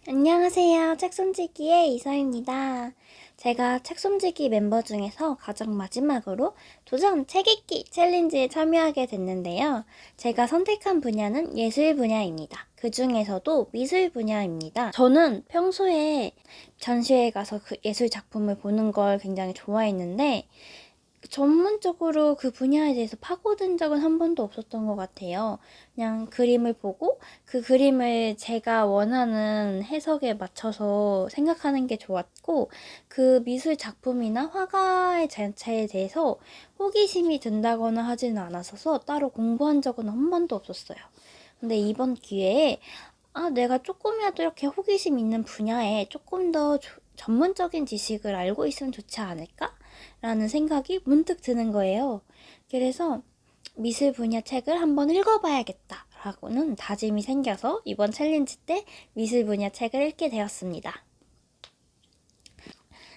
안녕하세요. 책솜지기의 이서입니다. 제가 책솜지기 멤버 중에서 가장 마지막으로 도전 책 읽기 챌린지에 참여하게 됐는데요. 제가 선택한 분야는 예술 분야입니다. 그 중에서도 미술 분야입니다. 저는 평소에 전시회에 가서 그 예술 작품을 보는 걸 굉장히 좋아했는데 전문적으로 그 분야에 대해서 파고든 적은 한 번도 없었던 것 같아요. 그냥 그림을 보고 그 그림을 제가 원하는 해석에 맞춰서 생각하는 게 좋았고, 그 미술 작품이나 화가의 자체에 대해서 호기심이 든다거나 하지는 않았어서 따로 공부한 적은 한 번도 없었어요. 근데 이번 기회에 내가 조금이라도 이렇게 호기심 있는 분야에 조금 더 전문적인 지식을 알고 있으면 좋지 않을까? 라는 생각이 문득 드는 거예요. 그래서 미술 분야 책을 한번 읽어봐야겠다 라고는 다짐이 생겨서 이번 챌린지 때 미술 분야 책을 읽게 되었습니다.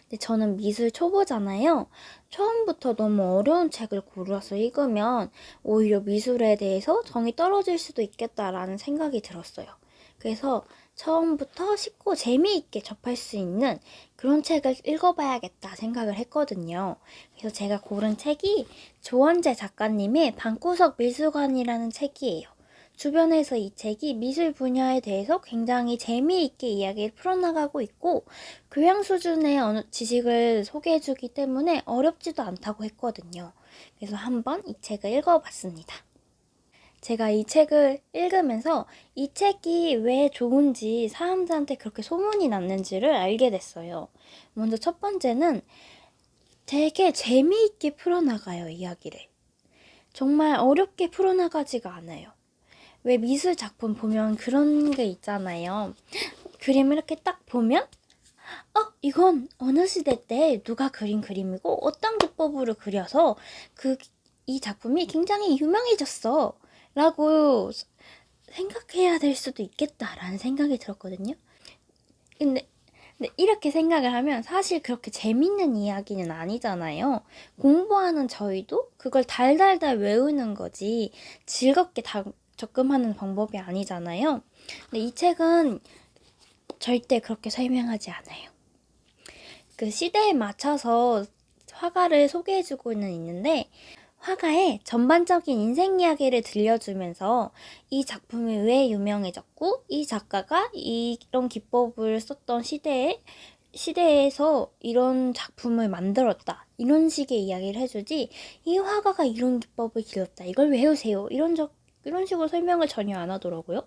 근데 저는 미술 초보잖아요. 처음부터 너무 어려운 책을 고르서 읽으면 오히려 미술에 대해서 정이 떨어질 수도 있겠다라는 생각이 들었어요. 그래서 처음부터 쉽고 재미있게 접할 수 있는 그런 책을 읽어봐야겠다 생각을 했거든요. 그래서 제가 고른 책이 조원재 작가님의 방구석 미술관이라는 책이에요. 주변에서 이 책이 미술 분야에 대해서 굉장히 재미있게 이야기를 풀어나가고 있고, 교양 수준의 어느 지식을 소개해주기 때문에 어렵지도 않다고 했거든요. 그래서 한번 이 책을 읽어봤습니다. 제가 이 책을 읽으면서 이 책이 왜 좋은지 사람들한테 그렇게 소문이 났는지를 알게 됐어요. 먼저 첫 번째는 되게 재미있게 풀어나가요, 이야기를. 정말 어렵게 풀어나가지가 않아요. 왜 미술 작품 보면 그런 게 있잖아요. 그림을 이렇게 딱 보면 이건 어느 시대 때 누가 그린 그림이고 어떤 기법으로 그려서 이 작품이 굉장히 유명해졌어 라고 생각해야 될 수도 있겠다라는 생각이 들었거든요. 근데 이렇게 생각을 하면 사실 그렇게 재밌는 이야기는 아니잖아요. 공부하는 저희도 그걸 달달달 외우는 거지 즐겁게 접근하는 방법이 아니잖아요. 근데 이 책은 절대 그렇게 설명하지 않아요. 그 시대에 맞춰서 화가를 소개해주고는 있는데, 화가의 전반적인 인생 이야기를 들려주면서 이 작품이 왜 유명해졌고 이 작가가 이런 기법을 썼던 시대에서 이런 작품을 만들었다, 이런 식의 이야기를 해주지, 이 화가가 이런 기법을 길렀다, 이걸 외우세요, 이런 식으로 설명을 전혀 안 하더라고요.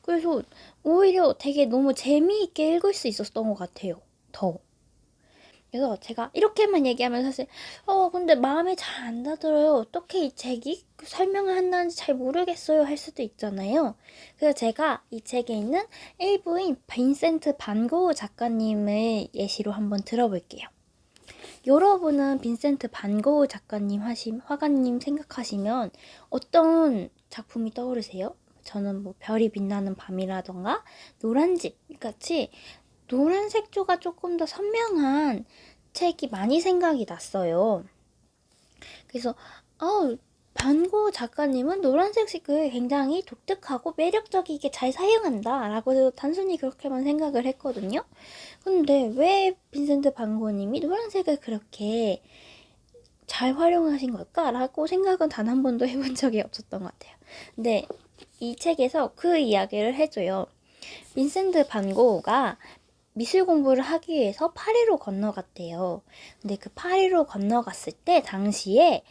그래서 오히려 되게 너무 재미있게 읽을 수 있었던 것 같아요. 더. 그래서 제가 이렇게만 얘기하면 사실 근데 마음에 잘 안 다들어요, 어떻게 이 책이 설명을 한다는지 잘 모르겠어요 할 수도 있잖아요. 그래서 제가 이 책에 있는 일부인 빈센트 반 고흐 작가님을 예시로 한번 들어볼게요. 여러분은 빈센트 반 고흐 작가님 화가님 생각하시면 어떤 작품이 떠오르세요? 저는 뭐 별이 빛나는 밤이라던가 노란집 같이 노란 색조가 조금 더 선명한 책이 많이 생각이 났어요. 그래서 반고 작가님은 노란색 색을 굉장히 독특하고 매력적이게 잘 사용한다 라고 단순히 그렇게만 생각을 했거든요. 근데 왜 빈센트 반고님이 노란색을 그렇게 잘 활용하신 걸까? 라고 생각은 단 한 번도 해본 적이 없었던 것 같아요. 근데 이 책에서 그 이야기를 해줘요. 빈센트 반 고흐가 미술 공부를 하기 위해서 파리로 건너갔대요. 근데 그 파리로 건너갔을 때 당시에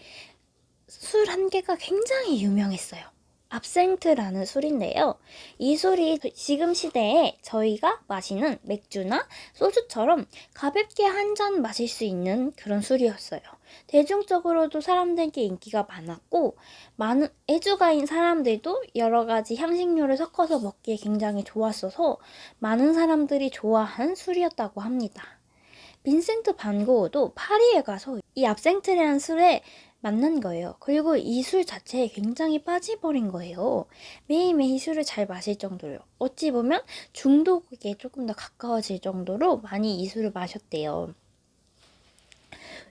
술 한 개가 굉장히 유명했어요. 압생트라는 술인데요. 이 술이 지금 시대에 저희가 마시는 맥주나 소주처럼 가볍게 한 잔 마실 수 있는 그런 술이었어요. 대중적으로도 사람들께 인기가 많았고, 많은 애주가인 사람들도 여러 가지 향신료를 섞어서 먹기에 굉장히 좋았어서 많은 사람들이 좋아한 술이었다고 합니다. 빈센트 반 고흐도 파리에 가서 이 압생트라는 술에 만난 거예요. 그리고 이 술 자체에 굉장히 빠져버린 거예요. 매일매일 이 술을 잘 마실 정도로, 어찌 보면 중독에 조금 더 가까워질 정도로 많이 이 술을 마셨대요.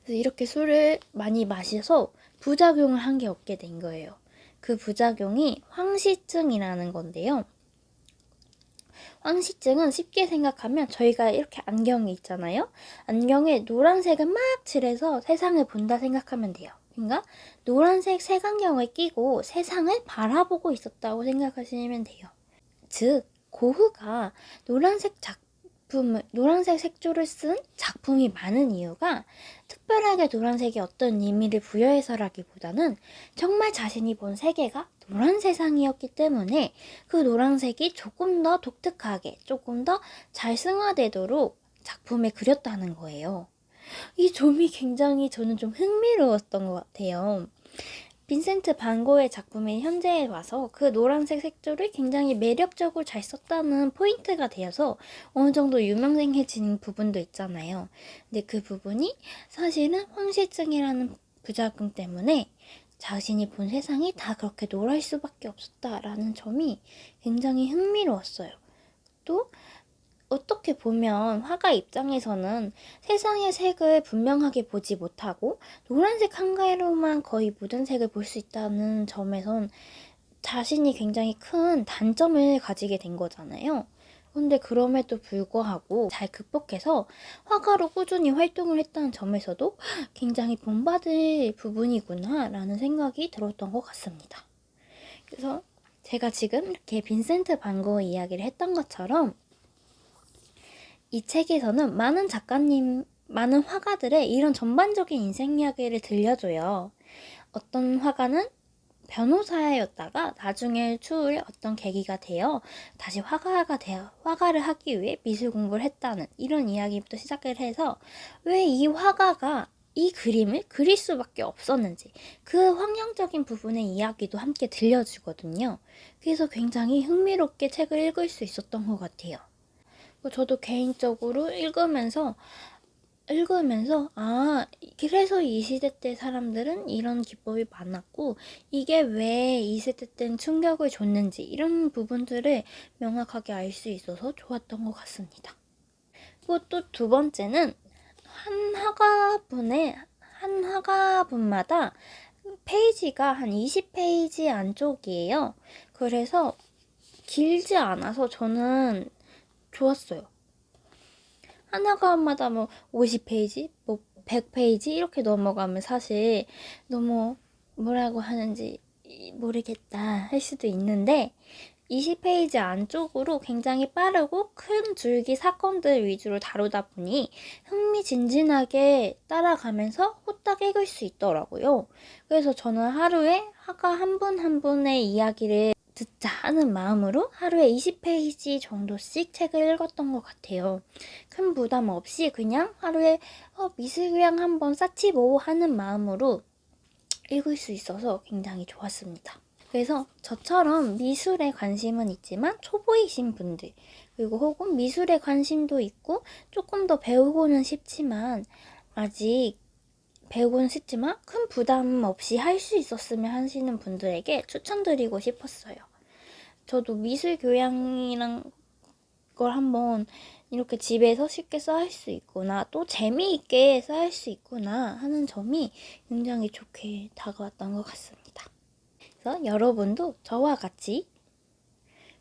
그래서 이렇게 술을 많이 마셔서 부작용을 한 게 없게 된 거예요. 그 부작용이 황시증이라는 건데요. 황시증은 쉽게 생각하면 저희가 이렇게 안경이 있잖아요. 안경에 노란색을 막 칠해서 세상을 본다 생각하면 돼요. 그러니까 노란색 색안경을 끼고 세상을 바라보고 있었다고 생각하시면 돼요. 즉, 고흐가 노란색 색조를 쓴 작품이 많은 이유가 특별하게 노란색이 어떤 의미를 부여해서라기보다는 정말 자신이 본 세계가 노란 세상이었기 때문에 그 노란색이 조금 더 독특하게, 조금 더 잘 승화되도록 작품에 그렸다는 거예요. 이 점이 굉장히 저는 좀 흥미로웠던 것 같아요. 빈센트 반 고의 작품이 현재에 와서 그 노란색 색조를 굉장히 매력적으로 잘 썼다는 포인트가 되어서 어느 정도 유명해진 부분도 있잖아요. 근데 그 부분이 사실은 황실증이라는 부작용 때문에 자신이 본 세상이 다 그렇게 노랄 수밖에 없었다라는 점이 굉장히 흥미로웠어요. 또 어떻게 보면 화가 입장에서는 세상의 색을 분명하게 보지 못하고 노란색 한 가지로만 거의 모든 색을 볼 수 있다는 점에선 자신이 굉장히 큰 단점을 가지게 된 거잖아요. 근데 그럼에도 불구하고 잘 극복해서 화가로 꾸준히 활동을 했다는 점에서도 굉장히 본받을 부분이구나 라는 생각이 들었던 것 같습니다. 그래서 제가 지금 이렇게 빈센트 반 고흐 이야기를 했던 것처럼 이 책에서는 많은 화가들의 이런 전반적인 인생 이야기를 들려줘요. 어떤 화가는 변호사였다가 나중에 추후에 어떤 계기가 되어 다시 화가를 하기 위해 미술 공부를 했다는 이런 이야기부터 시작을 해서 왜 이 화가가 이 그림을 그릴 수밖에 없었는지 그 환경적인 부분의 이야기도 함께 들려주거든요. 그래서 굉장히 흥미롭게 책을 읽을 수 있었던 것 같아요. 저도 개인적으로 읽으면서 그래서 이 시대 때 사람들은 이런 기법이 많았고 이게 왜 이 시대 땐 충격을 줬는지 이런 부분들을 명확하게 알 수 있어서 좋았던 것 같습니다. 그리고 또 두 번째는 한 화가분마다 페이지가 한 20페이지 안쪽이에요. 그래서 길지 않아서 저는 좋았어요. 하나가마다 50페이지, 100페이지 이렇게 넘어가면 사실 너무 뭐라고 하는지 모르겠다 할 수도 있는데 20페이지 안쪽으로 굉장히 빠르고 큰 줄기 사건들 위주로 다루다 보니 흥미진진하게 따라가면서 후딱 읽을 수 있더라고요. 그래서 저는 하루에 화가 한 분 한 분의 이야기를 듣자 하는 마음으로 하루에 20페이지 정도씩 책을 읽었던 것 같아요. 큰 부담 없이 그냥 하루에 미술교양 한번 쌓지 뭐 하는 마음으로 읽을 수 있어서 굉장히 좋았습니다. 그래서 저처럼 미술에 관심은 있지만 초보이신 분들 그리고 혹은 미술에 관심도 있고 조금 더 배우고는 싶지만 큰 부담 없이 할 수 있었으면 하시는 분들에게 추천드리고 싶었어요. 저도 미술 교양이란 걸 한번 이렇게 집에서 쉽게 쌓을 수 있구나, 또 재미있게 쌓을 수 있구나 하는 점이 굉장히 좋게 다가왔던 것 같습니다. 그래서 여러분도 저와 같이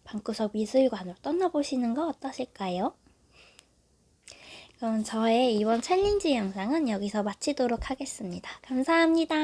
방구석 미술관으로 떠나보시는 거 어떠실까요? 그럼 저의 이번 챌린지 영상은 여기서 마치도록 하겠습니다. 감사합니다.